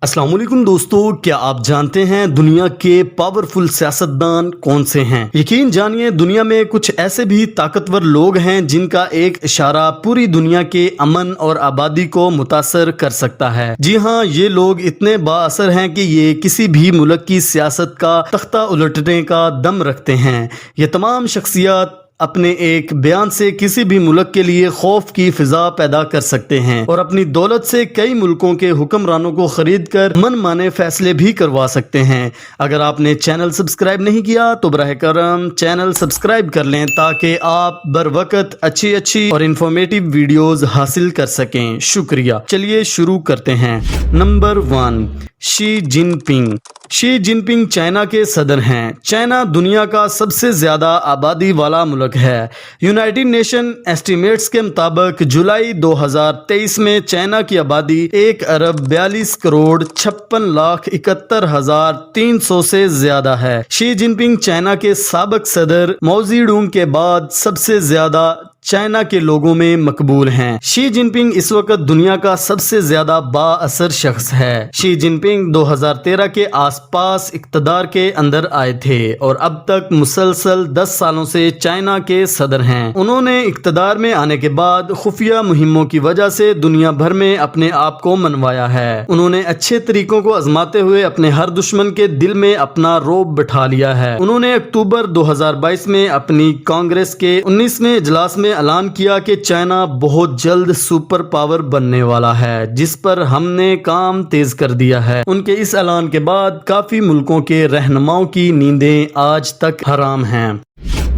अस्सलाम वालेकुम दोस्तों, क्या आप जानते हैं दुनिया के पावरफुल सियासतदान कौन से हैं? यकीन जानिए, दुनिया में कुछ ऐसे भी ताकतवर लोग हैं जिनका एक इशारा पूरी दुनिया के अमन और आबादी को मुतासर कर सकता है। जी हाँ, ये लोग इतने बाअसर हैं कि ये किसी भी मुल्क की सियासत का तख्ता उलटने का दम रखते हैं। ये तमाम शख्सियत अपने एक बयान से किसी भी मुल्क के लिए खौफ की फिजा पैदा कर सकते हैं और अपनी दौलत से कई मुल्कों के हुक्मरानों को खरीद कर मन माने फैसले भी करवा सकते हैं। अगर आपने चैनल सब्सक्राइब नहीं किया तो बराह करम चैनल सब्सक्राइब कर लें ताकि आप बर वक्त अच्छी और इंफॉर्मेटिव वीडियोस हासिल कर सकें। शुक्रिया। चलिए शुरू करते हैं। Number 1, Xi Jinping. Xi Jinping China के सदर हैं। चाइना दुनिया का सबसे ज्यादा आबादी वाला मुल्क है। यूनाइटेड नेशन एस्टिमेट्स के मुताबिक जुलाई 2023 में चाइना की आबादी 1 अरब 42 करोड़ 56 लाख 71,300 से ज्यादा है। शी जिनपिंग चाइना के साबिक सदर माओ जेडुंग के बाद सबसे ज्यादा चाइना के लोगों में मकबूल हैं। शी जिनपिंग इस वक्त दुनिया का सबसे ज्यादा बाअसर शख्स है। शी जिनपिंग 2013 के आसपास इक़्तिदार के अंदर आए थे और अब तक मुसलसल 10 सालों से चाइना के सदर हैं। उन्होंने इक़्तिदार में आने के बाद खुफिया मुहिमों की वजह से दुनिया भर में अपने आप को मनवाया है। उन्होंने अच्छे तरीकों को आजमाते हुए अपने हर दुश्मन के दिल में अपना रौब बिठा लिया है। उन्होंने अक्टूबर 2022 में अपनी कांग्रेस के 19वें इजलास में ऐलान किया कि चाइना बहुत जल्द सुपर पावर बनने वाला है, जिस पर हमने काम तेज कर दिया है। उनके इस ऐलान के बाद काफी मुल्कों के रहनुमाओं की नींदें आज तक हराम हैं।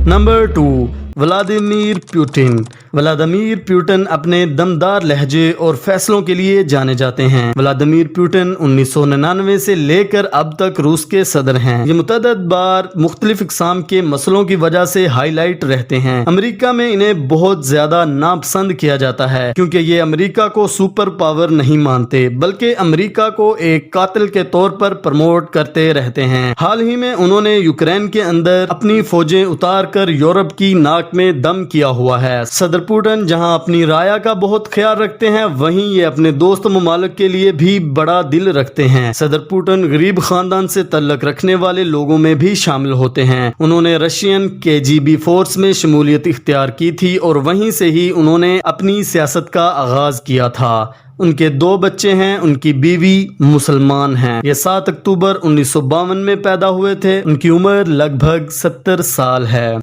Number 2, Vladimir Putin. Vladimir Putin अपने दमदार लहजे और फैसलों के लिए जाने जाते हैं। व्लादिमीर पुतिन 1999 से लेकर अब तक रूस के सदर हैं। ये मुतअद्दिद बार मुख्तलिफ इक़साम के मसलों की वजह से हाईलाइट रहते हैं। अमेरिका में इन्हें बहुत ज्यादा नापसंद किया जाता है क्योंकि ये अमेरिका को सुपर पावर नहीं मानते, बल्कि अमेरिका को एक कातिल के तौर पर प्रमोट करते रहते हैं। हाल ही में उन्होंने यूक्रेन के अंदर अपनी फौजें उतार कर यूरोप की नाक में दम किया हुआ है। सदर पुतिन जहां अपनी राया का बहुत ख्याल रखते हैं, वहीं ये अपने दोस्त ममालिक के लिए भी बड़ा दिल रखते हैं। सदर पुतिन गरीब खानदान से तल्लक रखने वाले लोगों में भी शामिल होते हैं। उन्होंने रशियन KGB फोर्स में शमूलियत इख्तियार की थी और वहीं से ही उन्होंने अपनी सियासत का आगाज किया था। उनके 2 बच्चे हैं। उनकी बीवी मुसलमान हैं। ये 7 अक्टूबर 1952 में पैदा हुए थे। उनकी उम्र लगभग 70 साल है।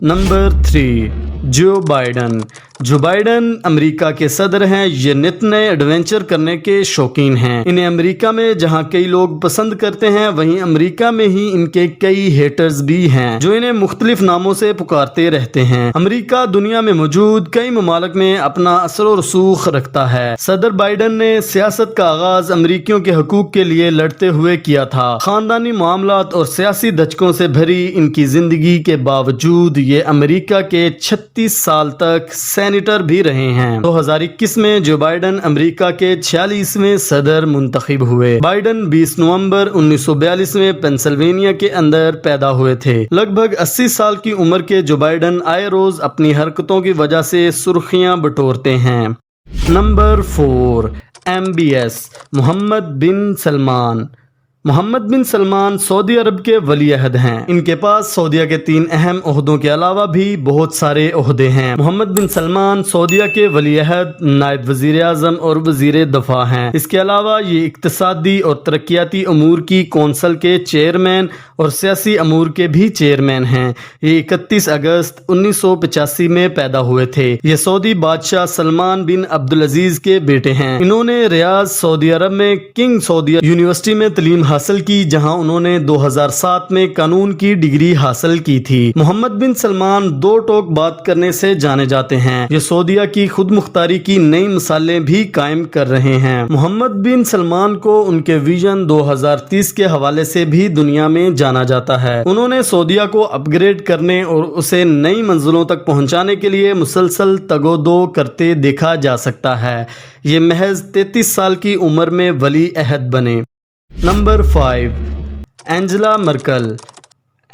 नंबर 3, जो बाइडन। जो बाइडन अमेरिका के सदर हैं। ये नित नए एडवेंचर करने के शौकीन हैं। इन्हें अमेरिका में जहां कई लोग पसंद करते हैं, वहीं अमेरिका में ही इनके कई हेटर्स भी हैं जो इन्हें मुख्तलिफ नामों से पुकारते रहते हैं। अमेरिका दुनिया में मौजूद कई ममालिक में अपना असर और रसूख रखता है। सदर बाइडन ने सियासत का आगाज अमेरिकियों के हकूक के लिए लड़ते हुए किया था। खानदानी मामलात और सियासी धचकों से भरी इनकी जिंदगी के बावजूद ये अमेरिका के 36 साल तक सेनेटर भी रहे हैं। 2021 में जो बाइडन अमेरिका के 46वें सदर मुंतखब हुए। बाइडन 20 नवंबर 1942 में पेंसिल्वेनिया के अंदर पैदा हुए थे। लगभग 80 साल की उम्र के जो बाइडन आए रोज अपनी हरकतों की वजह से सुर्खियां बटोरते हैं। नंबर 4, MBS मोहम्मद बिन सलमान। मोहम्मद बिन सलमान सऊदी अरब के वली अहद हैं। इनके पास सऊदीया के 3 अहम ओहदों के अलावा भी बहुत सारे ओहदे हैं। मोहम्मद बिन सलमान सऊदीया के वली अहद, नायब वजीर आजम और वजीर दफा हैं। इसके अलावा ये इक्तिसादी और तरक्याती अमूर की कौंसल के चेयरमैन और सियासी अमूर के भी चेयरमैन हैं। ये 31 अगस्त 1985 में पैदा हुए थे। ये सऊदी बादशाह सलमान बिन अब्दुल अजीज के बेटे हैं। इन्होंने रियाज सऊदी अरब में किंग सऊदी यूनिवर्सिटी में तलीम हासिल की, जहां उन्होंने 2007 में कानून की डिग्री हासिल की थी। मोहम्मद बिन सलमान 2 टोक बात करने से जाने जाते हैं। ये सऊदीया की खुद मुख्तारी की नई मिसालें भी कायम कर रहे हैं। मोहम्मद बिन सलमान को उनके विजन 2030 के हवाले से भी दुनिया में जाना जाता है। उन्होंने सऊदीया को अपग्रेड करने और उसे नई मंजिलों तक पहुंचाने के लिए मुसलसल तगोदो करते देखा जा सकता है। ये महज 33 साल की उम्र में वली अहद बने। Number 5, Angela Merkel.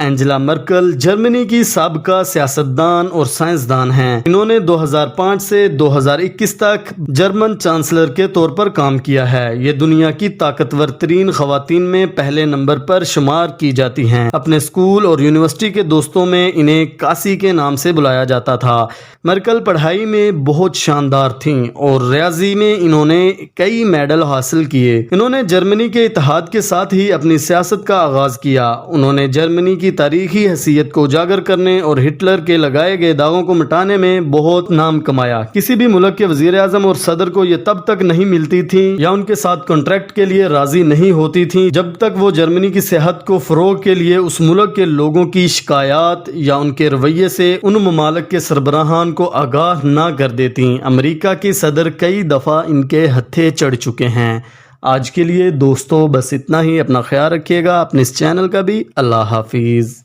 Angela miracle Germany کی سابقہ سیاستدان اور سائنسدان ہیں۔ انہوں نے 2005 سے 2021 تک جرمن چانسلر کے طور پر کام کیا ہے۔ یہ دنیا کی طاقتور ترین خواتین میں پہلے نمبر پر شمار کی جاتی ہیں۔ اپنے اسکول اور یونیورسٹی کے دوستوں میں انہیں کاسی کے نام سے بلایا جاتا تھا۔ مرکل پڑھائی میں بہت شاندار تھیں اور ریاضی میں انہوں نے کئی میڈل حاصل کیے۔ انہوں نے جرمنی کے اتحاد کے ساتھ ہی اپنی سیاست کا آغاز کیا۔ انہوں نے جرمنی کی تاریخی حیثیت کو اجاگر کرنے اور ہٹلر کے لگائے گئے داغوں کو مٹانے میں بہت نام کمایا۔ کسی بھی ملک کے وزیر اعظم اور صدر کو یہ تب تک نہیں ملتی تھی یا ان کے ساتھ کانٹریکٹ کے لیے راضی نہیں ہوتی تھی جب تک وہ جرمنی کی صحت کو فروغ کے لیے اس ملک کے لوگوں کی شکایات یا ان کے رویے سے ان ممالک کے سربراہان کو آگاہ نہ کر دیتی۔ امریکہ کے صدر کئی دفعہ ان کے ہتھے چڑھ چکے ہیں۔ آج کے لیے دوستو بس اتنا ہی۔ اپنا خیال رکھیے گا، اپنے اس چینل کا بھی۔ اللہ حافظ۔